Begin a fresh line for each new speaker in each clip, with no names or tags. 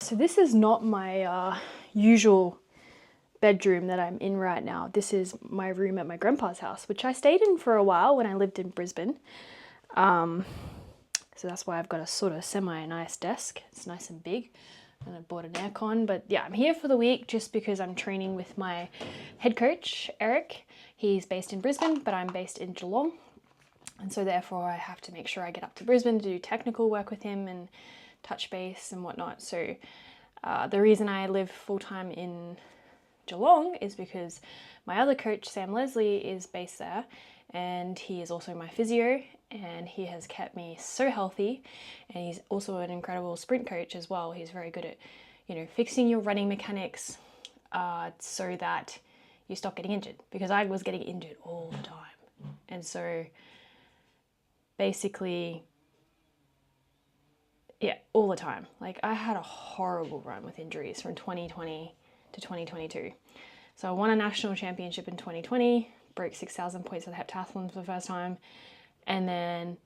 So this is not my usual bedroom that I'm in right now. This is my room at my grandpa's house, which I stayed in for a while when I lived in Brisbane. So that's why I've got a sort of semi-nice desk. It's nice and big, and I bought an aircon. But yeah, I'm here for the week just because I'm training with my head coach, Eric. He's based in Brisbane, but I'm based in Geelong. And so therefore I have to make sure I get up to Brisbane to do technical work with him and touch base and whatnot. So the reason I live full-time in Geelong is because my other coach, Sam Leslie, is based there, and he is also my physio, and he has kept me so healthy, and he's also an incredible sprint coach as well. He's very good at, fixing your running mechanics so that you stop getting injured, because I was getting injured all the time. And so basically, yeah, all the time. Like, I had a horrible run with injuries from 2020 to 2022. So I won a national championship in 2020, broke 6,000 points at the heptathlon for the first time, and then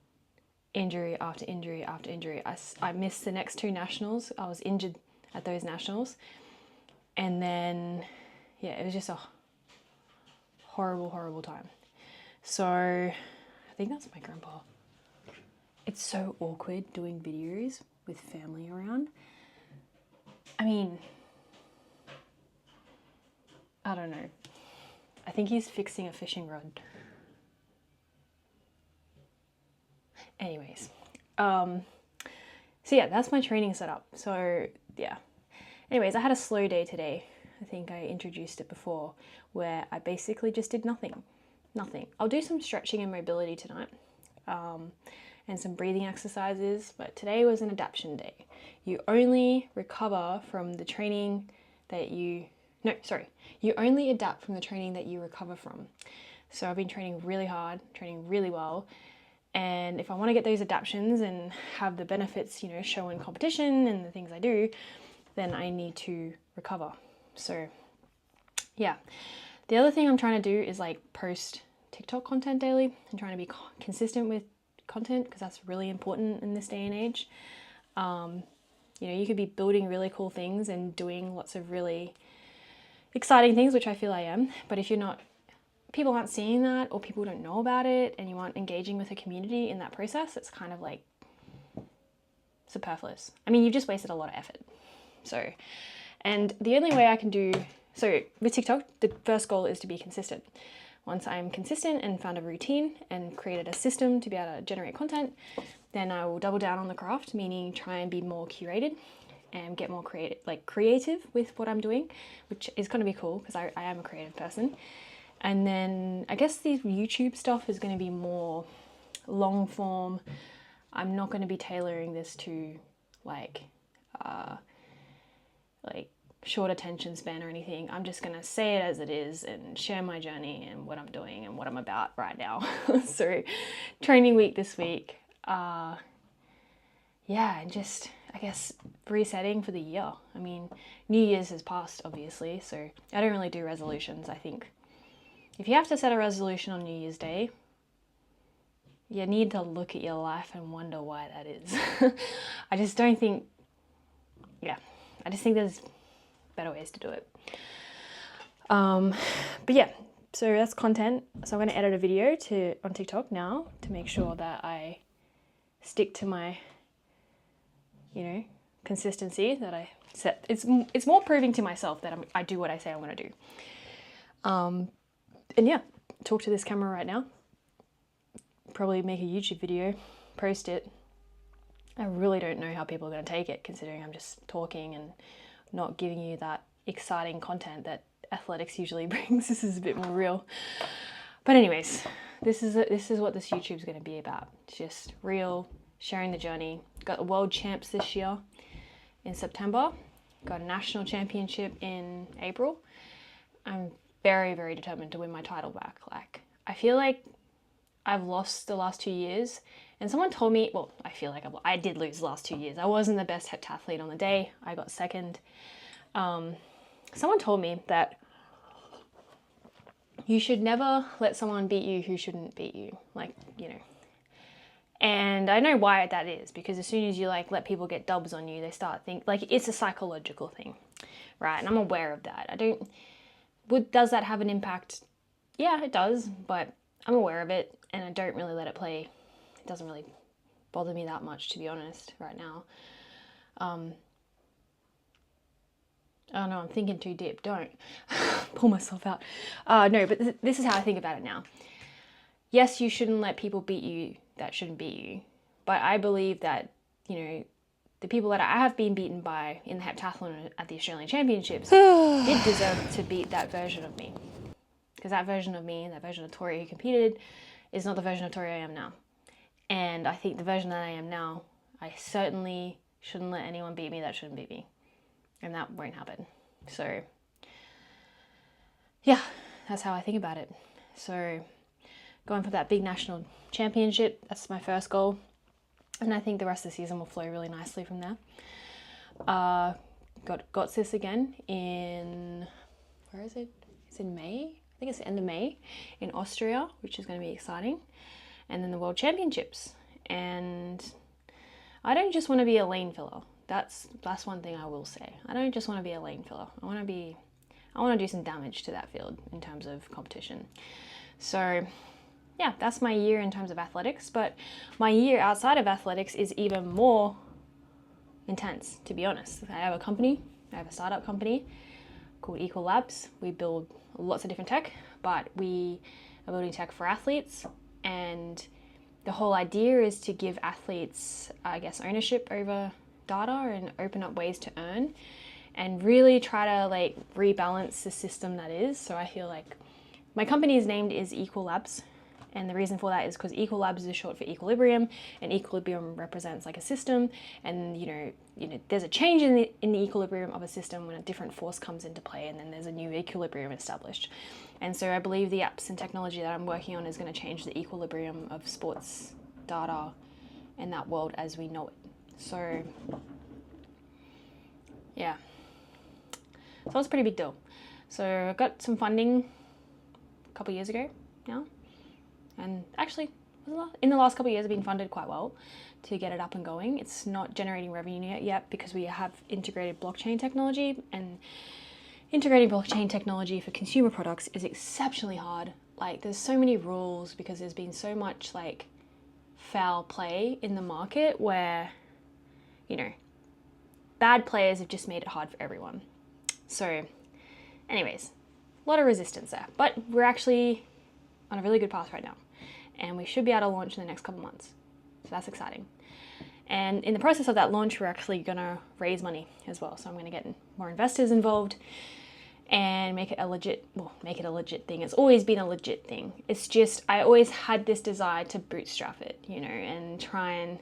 injury after injury after injury. I missed the next two nationals. I was injured at those nationals. And then, yeah, it was just a horrible, horrible time. So I think that's my grandpa. It's so awkward doing videos with family around. I mean, I don't know. I think he's fixing a fishing rod. Anyways, so yeah, that's my training setup. So yeah. Anyways, I had a slow day today. I think I introduced it before, where I basically just did nothing. Nothing. I'll do some stretching and mobility tonight. And some breathing exercises, but today was an adaptation day. You only recover from the training that you only adapt from the training that you recover from. So I've been training really hard, training really well, and if I want to get those adaptations and have the benefits, show in competition and the things I do, then I need to recover. So yeah, the other thing I'm trying to do is like post TikTok content daily. I'm trying to be consistent with content because that's really important in this day and age. You could be building really cool things and doing lots of really exciting things, which I feel I am, but if people aren't seeing that, or people don't know about it, and you aren't engaging with a community in that process, it's kind of like superfluous. I mean, you've just wasted a lot of effort. So, and the only way I can with TikTok, the first goal is to be consistent. Once I'm consistent and found a routine and created a system to be able to generate content, then I will double down on the craft, meaning try and be more curated and get more creative with what I'm doing, which is going to be cool because I am a creative person. And then I guess the YouTube stuff is going to be more long form. I'm not going to be tailoring this to like short attention span or anything. I'm just going to say it as it is and share my journey and what I'm doing and what I'm about right now. So training week this week. And just, I guess, resetting for the year. I mean, New Year's has passed, obviously, so I don't really do resolutions. I think if you have to set a resolution on New Year's Day, you need to look at your life and wonder why that is. I just think there's better ways to do it. But yeah, so that's content. So I'm going to edit a video on TikTok now to make sure that I stick to my consistency that I set. It's more proving to myself that I do what I say I'm going to do. And yeah, talk to this camera right now. Probably make a YouTube video, post it. I really don't know how people are going to take it, considering I'm just talking and not giving you that exciting content that athletics usually brings. This is a bit more real. But anyways, this is what this YouTube is going to be about. It's just real, sharing the journey. Got the world champs this year in September. Got a national championship in April. I'm very, very determined to win my title back. Like, I feel like I've lost the last 2 years, and someone told me, well, I feel like I did lose the last 2 years. I wasn't the best heptathlete on the day. I got second. Someone told me that you should never let someone beat you who shouldn't beat you. And I know why that is, because as soon as you like let people get dubs on you, they start think like it's a psychological thing, right? And I'm aware of that. Does that have an impact? Yeah, it does, but I'm aware of it and I don't really let it play. It doesn't really bother me that much, to be honest, right now. Oh no, I'm thinking too deep. Don't pull myself out. No, but this is how I think about it now. Yes, you shouldn't let people beat you that shouldn't beat you. But I believe that, the people that I have been beaten by in the heptathlon at the Australian Championships did deserve to beat that version of me. Because that version of me, that version of Tori who competed, is not the version of Tori I am now. And I think the version that I am now, I certainly shouldn't let anyone beat me that shouldn't beat me. And that won't happen. So, yeah, that's how I think about it. So, going for that big national championship, that's my first goal. And I think the rest of the season will flow really nicely from there. Got GOTSIS again in, where is it? It's in May. I think it's the end of May in Austria, which is going to be exciting. And then the World Championships. And I don't just want to be a lane filler. That's one thing I will say. I don't just want to be a lane filler. I want to do some damage to that field in terms of competition. So yeah, that's my year in terms of athletics, but my year outside of athletics is even more intense, to be honest. I have a startup company called Equal Labs. We build lots of different tech, but we are building tech for athletes, and the whole idea is to give athletes, I guess, ownership over data and open up ways to earn and really try to like rebalance the system that is. So I feel like my company is named is Equal Labs, and the reason for that is because Equal Labs is short for equilibrium, and equilibrium represents like a system, and there's a change in the equilibrium of a system when a different force comes into play, and then there's a new equilibrium established. And so I believe the apps and technology that I'm working on is going to change the equilibrium of sports data and that world as we know it. So yeah, so it's a pretty big deal. So I got some funding a couple years ago now, and actually in the last couple of years I've been funded quite well to get it up and going. It's not generating revenue yet because we have integrated blockchain technology, and integrating blockchain technology for consumer products is exceptionally hard. Like there's so many rules because there's been so much like foul play in the market where bad players have just made it hard for everyone. So anyways, a lot of resistance there, but we're actually on a really good path right now, and we should be able to launch in the next couple months. So that's exciting. And in the process of that launch, we're actually going to raise money as well. So I'm going to get more investors involved and make it a legit thing. It's always been a legit thing. It's just, I always had this desire to bootstrap it, and try and,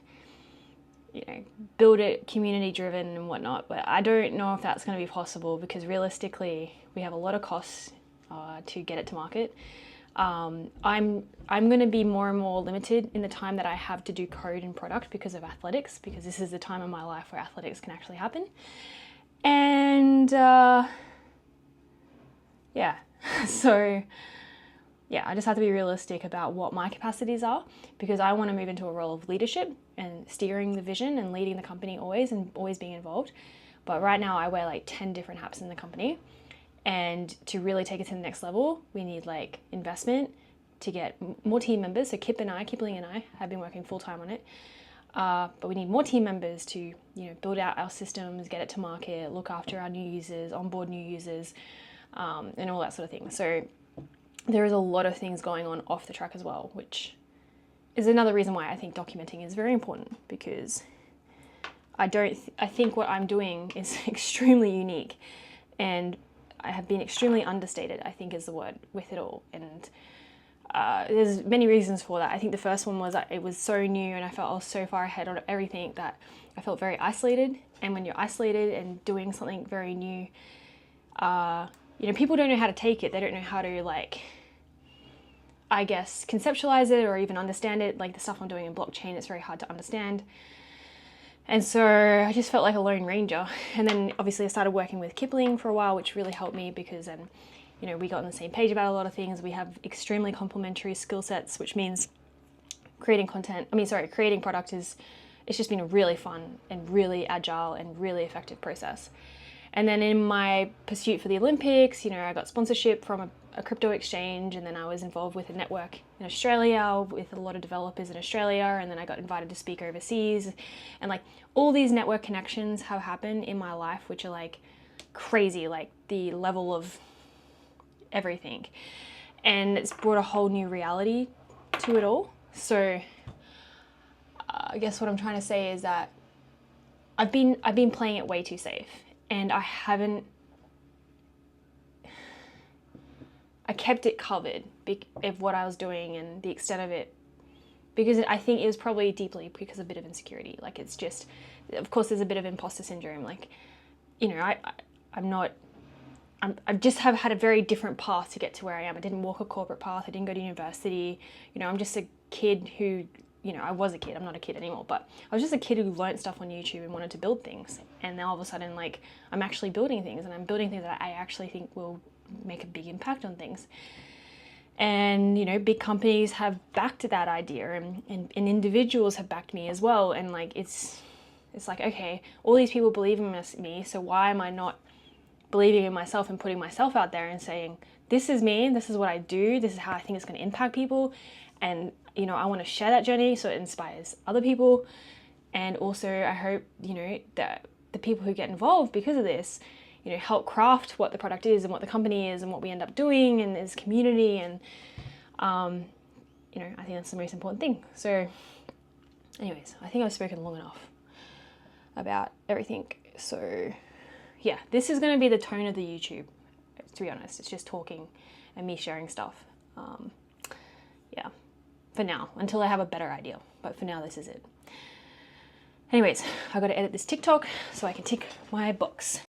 build it community driven and whatnot. But I don't know if that's going to be possible because realistically, we have a lot of costs to get it to market. I'm going to be more and more limited in the time that I have to do code and product because of athletics, because this is the time of my life where athletics can actually happen. And yeah, so yeah, I just have to be realistic about what my capacities are, because I want to move into a role of leadership and steering the vision and leading the company always and always being involved. But right now I wear like 10 different hats in the company. And to really take it to the next level, we need like investment to get more team members. So Kipling and I have been working full time on it. But we need more team members to, build out our systems, get it to market, look after our new users, onboard new users, and all that sort of thing. So there is a lot of things going on off the track as well, which is another reason why I think documenting is very important, because I think what I'm doing is extremely unique, and I have been extremely understated, I think is the word, with it all. And there's many reasons for that. I think the first one was that it was so new and I felt I was so far ahead on everything that I felt very isolated. And when you're isolated and doing something very new, people don't know how to take it. They don't know how to, like, I guess, conceptualize it or even understand it. Like the stuff I'm doing in blockchain, it's very hard to understand. And so I just felt like a lone ranger. And then obviously I started working with Kipling for a while, which really helped me because then, we got on the same page about a lot of things. We have extremely complementary skill sets, which means creating product it's just been a really fun and really agile and really effective process. And then in my pursuit for the Olympics, I got sponsorship from a crypto exchange, and then I was involved with a network in Australia with a lot of developers in Australia, and then I got invited to speak overseas. And like all these network connections have happened in my life, which are like crazy, like the level of everything. And it's brought a whole new reality to it all. So I guess what I'm trying to say is that I've been playing it way too safe, and I kept it covered of what I was doing and the extent of it, because I think it was probably deeply because of a bit of insecurity. Like it's just, of course, there's a bit of imposter syndrome. Like, I just have had a very different path to get to where I am. I didn't walk a corporate path. I didn't go to university. I'm just a kid who, I was a kid. I'm not a kid anymore, but I was just a kid who learned stuff on YouTube and wanted to build things. And now all of a sudden, like, I'm actually building things, and I'm building things that I actually think will make a big impact on things. And, big companies have backed that idea, and individuals have backed me as well. And like, it's like, okay, all these people believe in me, so why am I not believing in myself and putting myself out there and saying, this is me, this is what I do, this is how I think it's going to impact people. And, I want to share that journey so it inspires other people. And also I hope, that the people who get involved because of this, help craft what the product is and what the company is and what we end up doing and as community. And, I think that's the most important thing. So anyways, I think I've spoken long enough about everything. So yeah, this is going to be the tone of the YouTube, to be honest. It's just talking and me sharing stuff. Yeah, for now, until I have a better idea. But for now, this is it. Anyways, I've got to edit this TikTok so I can tick my box.